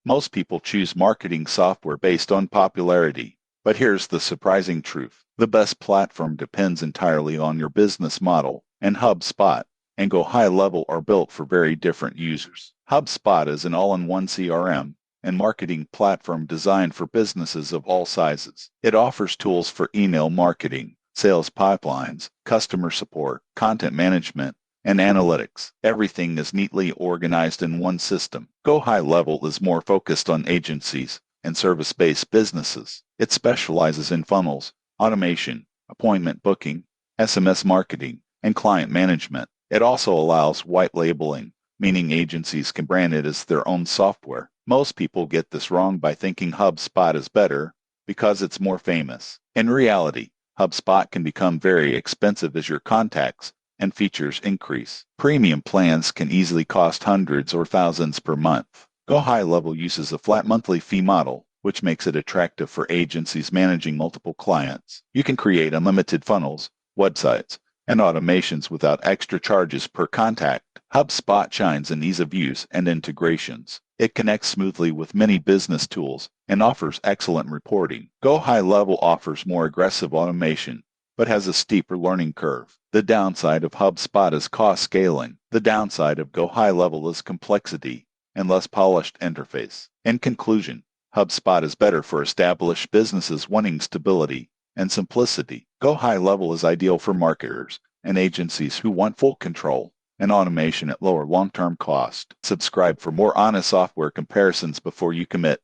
Most people choose marketing software based on popularity. But here's the surprising truth. The best platform depends entirely on your business model, and HubSpot and Go High Level are built for very different users. HubSpot is an all-in-one CRM and marketing platform designed for businesses of all sizes. It offers tools for email marketing, sales pipelines, customer support, content management, and analytics. Everything is neatly organized in one system. Go High Level is more focused on agencies and service-based businesses. It specializes in funnels, automation, appointment booking, SMS marketing, and client management. It also allows white labeling, meaning agencies can brand it as their own software. Most people get this wrong by thinking HubSpot is better because it's more famous. In reality, HubSpot can become very expensive as your contacts and features increase. Premium plans can easily cost hundreds or thousands per month. Go High Level uses a flat monthly fee model, which makes it attractive for agencies managing multiple clients. You can create unlimited funnels, websites, and automations without extra charges per contact. HubSpot shines in ease of use and integrations. It connects smoothly with many business tools and offers excellent reporting. Go High Level offers more aggressive automation, but has a steeper learning curve. The downside of HubSpot is cost scaling. The downside of Go High Level is complexity and less polished interface. In conclusion, HubSpot is better for established businesses wanting stability and simplicity. Go High Level is ideal for marketers and agencies who want full control and automation at lower long-term cost. Subscribe for more honest software comparisons before you commit.